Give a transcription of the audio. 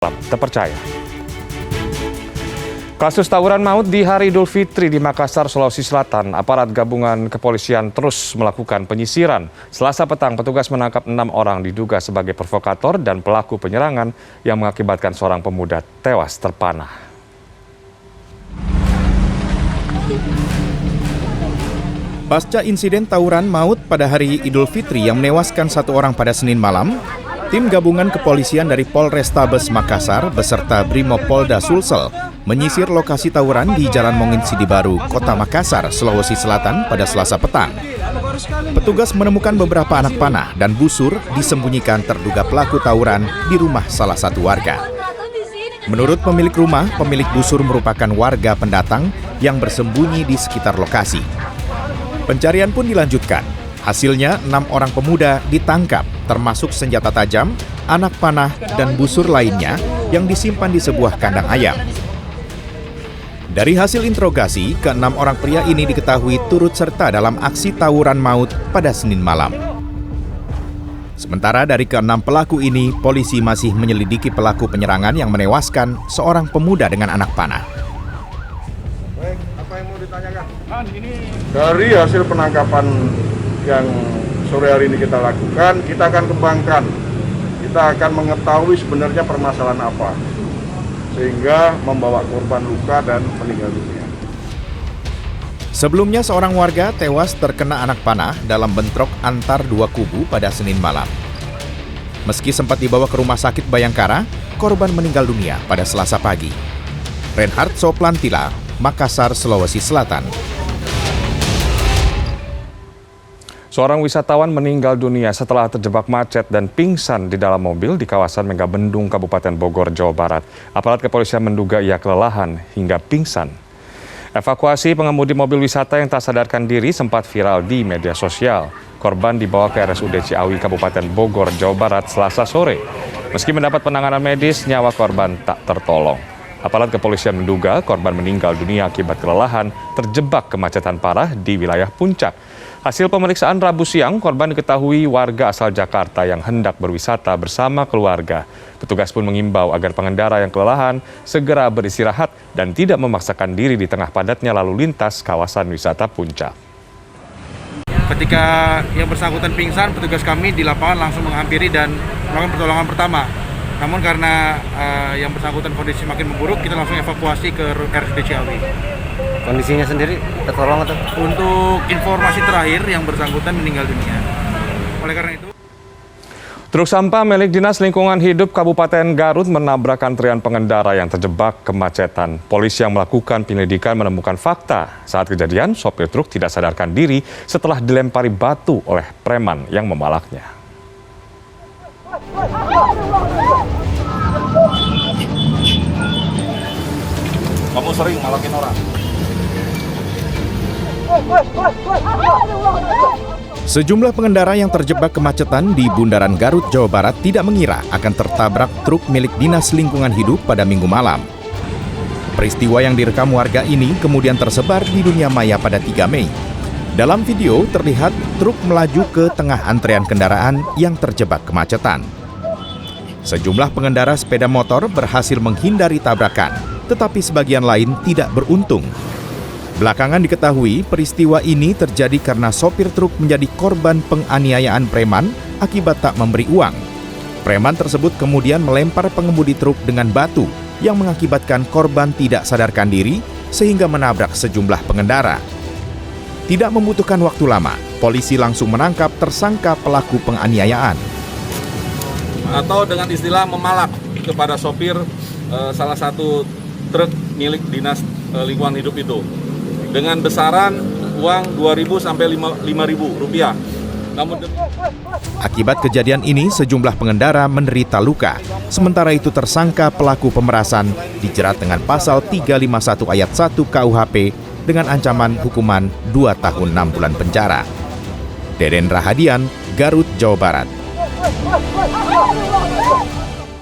terpercaya. Kasus tawuran maut di hari Idul Fitri di Makassar, Sulawesi Selatan, aparat gabungan kepolisian terus melakukan penyisiran. Selasa petang, petugas menangkap 6 orang diduga sebagai provokator dan pelaku penyerangan yang mengakibatkan seorang pemuda tewas terpanah. Pasca insiden tawuran maut pada hari Idul Fitri yang menewaskan 1 orang pada Senin malam, tim gabungan kepolisian dari Polrestabes Makassar beserta Brimopolda Sulsel menyisir lokasi tawuran di Jalan Mongin Sidi Baru, Kota Makassar, Sulawesi Selatan pada Selasa petang. Petugas menemukan beberapa anak panah dan busur disembunyikan terduga pelaku tawuran di rumah salah satu warga. Menurut pemilik rumah, pemilik busur merupakan warga pendatang yang bersembunyi di sekitar lokasi. Pencarian pun dilanjutkan. Hasilnya, 6 orang pemuda ditangkap, termasuk senjata tajam, anak panah, dan busur lainnya yang disimpan di sebuah kandang ayam. Dari hasil interogasi, ke-6 orang pria ini diketahui turut serta dalam aksi tawuran maut pada Senin malam. Sementara dari ke-6 pelaku ini, polisi masih menyelidiki pelaku penyerangan yang menewaskan seorang pemuda dengan anak panah. Apa yang mau ditanyakan? Dari hasil penangkapan yang sore hari ini kita lakukan, kita akan kembangkan. Kita akan mengetahui sebenarnya permasalahan apa, sehingga membawa korban luka dan meninggal dunia. Sebelumnya seorang warga tewas terkena anak panah dalam bentrok antar dua kubu pada Senin malam. Meski sempat dibawa ke rumah sakit Bayangkara, korban meninggal dunia pada Selasa pagi. Reinhard Soplantila, Makassar, Sulawesi Selatan. Seorang wisatawan meninggal dunia setelah terjebak macet dan pingsan di dalam mobil di kawasan Megabendung, Kabupaten Bogor, Jawa Barat. Aparat kepolisian menduga ia kelelahan hingga pingsan. Evakuasi pengemudi mobil wisata yang tak sadarkan diri sempat viral di media sosial. Korban dibawa ke RSUD Ciawi, Kabupaten Bogor, Jawa Barat, Selasa sore. Meski mendapat penanganan medis, nyawa korban tak tertolong. Aparat kepolisian menduga korban meninggal dunia akibat kelelahan terjebak kemacetan parah di wilayah Puncak. Hasil pemeriksaan Rabu siang, korban diketahui warga asal Jakarta yang hendak berwisata bersama keluarga. Petugas pun mengimbau agar pengendara yang kelelahan segera beristirahat dan tidak memaksakan diri di tengah padatnya lalu lintas kawasan wisata Puncak. Ketika yang bersangkutan pingsan, petugas kami di lapangan langsung menghampiri dan melakukan pertolongan pertama. Namun karena yang bersangkutan kondisi makin memburuk, kita langsung evakuasi ke RSUD Ciawi. Kondisinya sendiri tertolong atau? Untuk informasi terakhir, yang bersangkutan meninggal dunia. Oleh karena itu, Truk sampah milik Dinas Lingkungan Hidup Kabupaten Garut menabrak antrian pengendara yang terjebak kemacetan. Polisi yang melakukan penyelidikan menemukan fakta. Saat kejadian, sopir truk tidak sadarkan diri setelah dilempari batu oleh preman yang memalaknya. Kamu sering malakin orang? Sejumlah pengendara yang terjebak kemacetan di Bundaran Garut, Jawa Barat tidak mengira akan tertabrak truk milik Dinas Lingkungan Hidup pada Minggu malam. Peristiwa yang direkam warga ini kemudian tersebar di dunia maya pada 3 Mei. Dalam video terlihat truk melaju ke tengah antrean kendaraan yang terjebak kemacetan. Sejumlah pengendara sepeda motor berhasil menghindari tabrakan, tetapi sebagian lain tidak beruntung. Belakangan diketahui peristiwa ini terjadi karena sopir truk menjadi korban penganiayaan preman akibat tak memberi uang. Preman tersebut kemudian melempar pengemudi truk dengan batu yang mengakibatkan korban tidak sadarkan diri sehingga menabrak sejumlah pengendara. Tidak membutuhkan waktu lama, polisi langsung menangkap tersangka pelaku penganiayaan. Atau dengan istilah memalak kepada sopir salah satu truk milik Dinas Lingkungan Hidup itu dengan besaran uang 2.000 sampai 5.000 rupiah. Namun akibat kejadian ini sejumlah pengendara menderita luka. Sementara itu tersangka pelaku pemerasan dijerat dengan pasal 351 ayat 1 KUHP dengan ancaman hukuman 2 tahun 6 bulan penjara. Deden Rahadian, Garut, Jawa Barat.